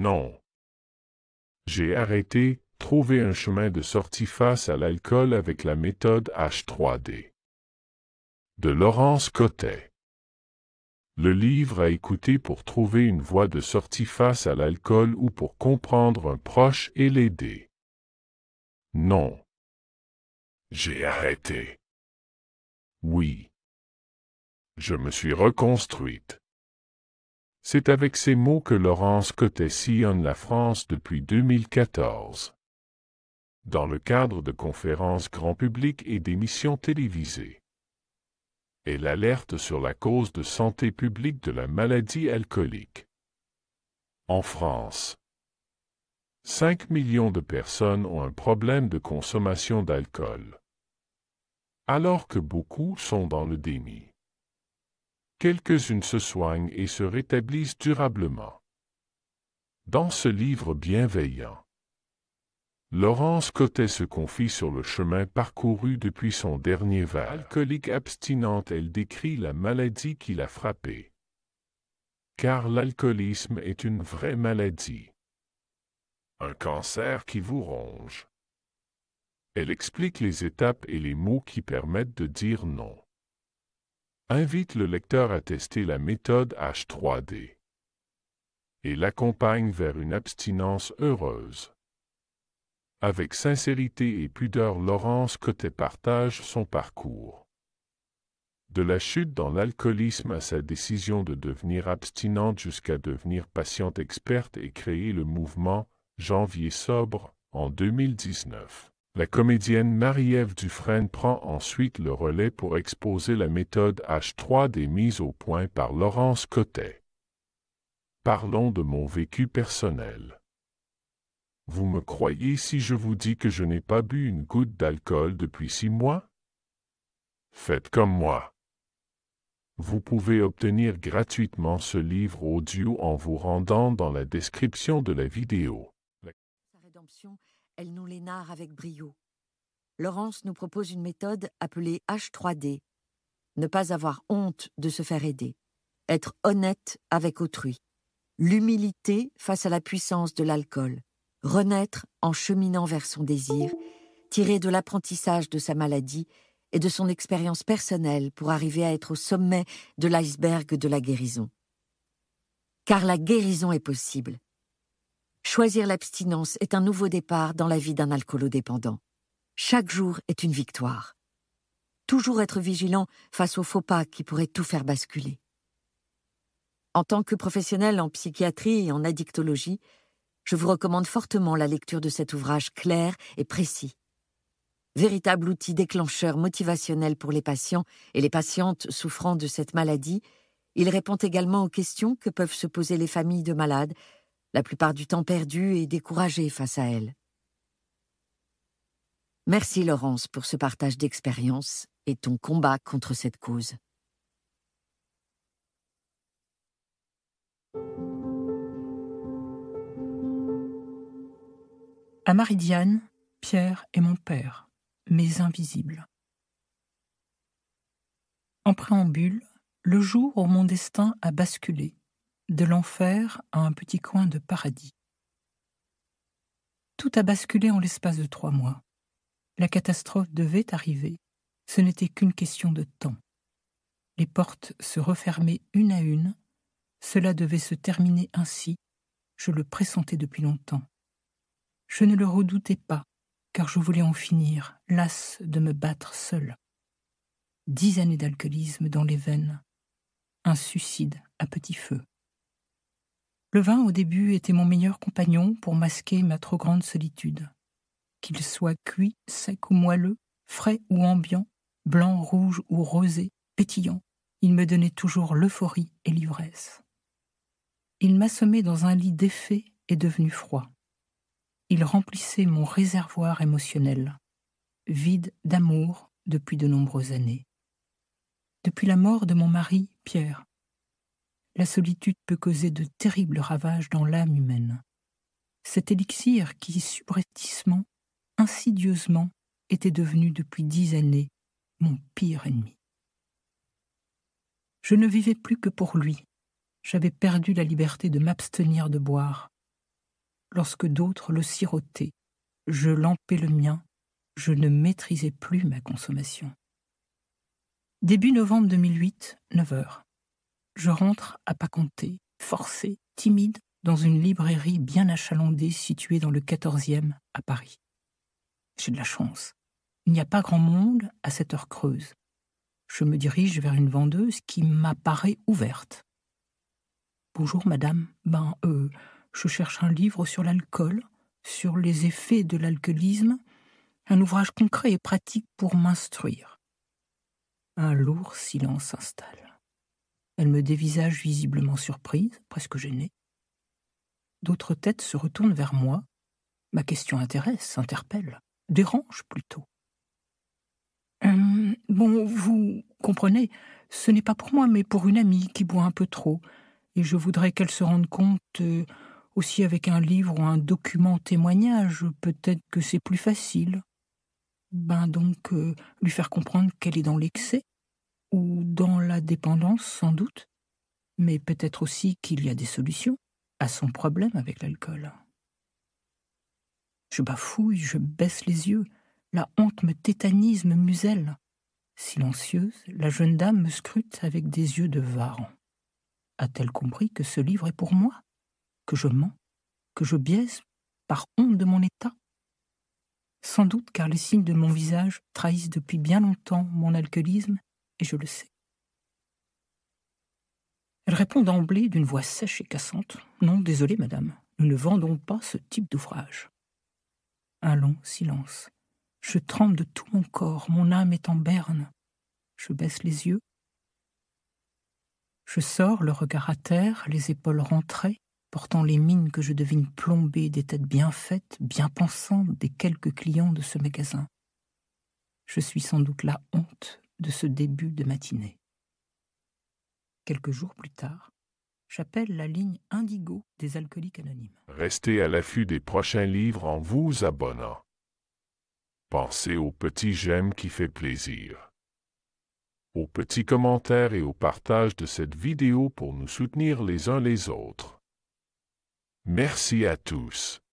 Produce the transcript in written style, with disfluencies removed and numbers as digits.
Non. J'ai arrêté, trouvé un chemin de sortie face à l'alcool avec la méthode H3D. De Laurence Cottet. Le livre à écouter pour trouver une voie de sortie face à l'alcool ou pour comprendre un proche et l'aider. Non. J'ai arrêté. Oui. Je me suis reconstruite. C'est avec ces mots que Laurence Cottet sillonne la France depuis 2014. Dans le cadre de conférences grand public et d'émissions télévisées. Elle alerte sur la cause de santé publique de la maladie alcoolique. En France, 5 millions de personnes ont un problème de consommation d'alcool, alors que beaucoup sont dans le déni. Quelques-unes se soignent et se rétablissent durablement. Dans ce livre bienveillant, Laurence Cottet se confie sur le chemin parcouru depuis son dernier verre. Alcoolique abstinente, elle décrit la maladie qui l'a frappée. Car l'alcoolisme est une vraie maladie. Un cancer qui vous ronge. Elle explique les étapes et les mots qui permettent de dire non. Invite le lecteur à tester la méthode H3D. Et l'accompagne vers une abstinence heureuse. Avec sincérité et pudeur, Laurence Cottet partage son parcours. De la chute dans l'alcoolisme à sa décision de devenir abstinente jusqu'à devenir patiente experte et créer le mouvement Janvier sobre en 2019. La comédienne Marie-Ève Dufresne prend ensuite le relais pour exposer la méthode H3D mise au point par Laurence Cottet. Parlons de mon vécu personnel. Vous me croyez si je vous dis que je n'ai pas bu une goutte d'alcool depuis 6 mois? Faites comme moi. Vous pouvez obtenir gratuitement ce livre audio en vous rendant dans la description de la vidéo. Sa rédemption, elle nous les narre avec brio. Laurence nous propose une méthode appelée H3D. Ne pas avoir honte de se faire aider. Être honnête avec autrui. L'humilité face à la puissance de l'alcool. Renaître en cheminant vers son désir, tirer de l'apprentissage de sa maladie et de son expérience personnelle pour arriver à être au sommet de l'iceberg de la guérison. Car la guérison est possible. Choisir l'abstinence est un nouveau départ dans la vie d'un alcoolodépendant. Chaque jour est une victoire. Toujours être vigilant face aux faux pas qui pourraient tout faire basculer. En tant que professionnel en psychiatrie et en addictologie, je vous recommande fortement la lecture de cet ouvrage clair et précis. Véritable outil déclencheur motivationnel pour les patients et les patientes souffrant de cette maladie, il répond également aux questions que peuvent se poser les familles de malades, la plupart du temps perdues et découragées face à elles. Merci Laurence pour ce partage d'expérience et ton combat contre cette cause. À Marie-Diane, Pierre est mon père, mes invisibles. En préambule, le jour où mon destin a basculé, de l'enfer à un petit coin de paradis. Tout a basculé en l'espace de 3 mois. La catastrophe devait arriver, ce n'était qu'une question de temps. Les portes se refermaient une à une, cela devait se terminer ainsi, je le pressentais depuis longtemps. Je ne le redoutais pas, car je voulais en finir, lasse de me battre seule. 10 années d'alcoolisme dans les veines, un suicide à petit feu. Le vin, au début, était mon meilleur compagnon pour masquer ma trop grande solitude. Qu'il soit cuit, sec ou moelleux, frais ou ambiant, blanc, rouge ou rosé, pétillant, il me donnait toujours l'euphorie et l'ivresse. Il m'assommait dans un lit défait et devenu froid. Il remplissait mon réservoir émotionnel, vide d'amour depuis de nombreuses années. Depuis la mort de mon mari, Pierre, la solitude peut causer de terribles ravages dans l'âme humaine. Cet élixir qui, subrepticement, insidieusement, était devenu depuis 10 années mon pire ennemi. Je ne vivais plus que pour lui. J'avais perdu la liberté de m'abstenir de boire. lorsque d'autres le sirotaient. Je lampais le mien. Je ne maîtrisais plus ma consommation. Début novembre 2008, 9 heures. Je rentre à pas compter, forcé, timide, dans une librairie bien achalandée située dans le 14e à Paris. J'ai de la chance. Il n'y a pas grand monde à cette heure creuse. Je me dirige vers une vendeuse qui m'apparaît ouverte. « Bonjour madame, je cherche un livre sur l'alcool, sur les effets de l'alcoolisme, un ouvrage concret et pratique pour m'instruire. » Un lourd silence s'installe. Elle me dévisage visiblement surprise, presque gênée. D'autres têtes se retournent vers moi. Ma question intéresse, interpelle, dérange plutôt. Vous comprenez, ce n'est pas pour moi, mais pour une amie qui boit un peu trop, et je voudrais qu'elle se rende compte aussi avec un livre ou un document témoignage, peut-être que c'est plus facile. Lui faire comprendre qu'elle est dans l'excès, ou dans la dépendance sans doute, mais peut-être aussi qu'il y a des solutions à son problème avec l'alcool. Je bafouille, je baisse les yeux, la honte me tétanise, me muselle. Silencieuse, la jeune dame me scrute avec des yeux de varan. A-t-elle compris que ce livre est pour moi? Que je mens? Que je biaise par honte de mon état? Sans doute car les signes de mon visage trahissent depuis bien longtemps mon alcoolisme, et je le sais. Elle répond d'emblée d'une voix sèche et cassante. « Non, désolée, madame, nous ne vendons pas ce type d'ouvrage. » Un long silence. Je tremble de tout mon corps, mon âme est en berne. Je baisse les yeux. Je sors, le regard à terre, les épaules rentrées, portant les mines que je devine plombées des têtes bien faites, bien pensantes des quelques clients de ce magasin. Je suis sans doute la honte de ce début de matinée. Quelques jours plus tard, j'appelle la ligne Indigo des Alcooliques Anonymes. Restez à l'affût des prochains livres en vous abonnant. Pensez au petit j'aime qui fait plaisir, aux petits commentaires et au partage de cette vidéo pour nous soutenir les uns les autres. Merci à tous.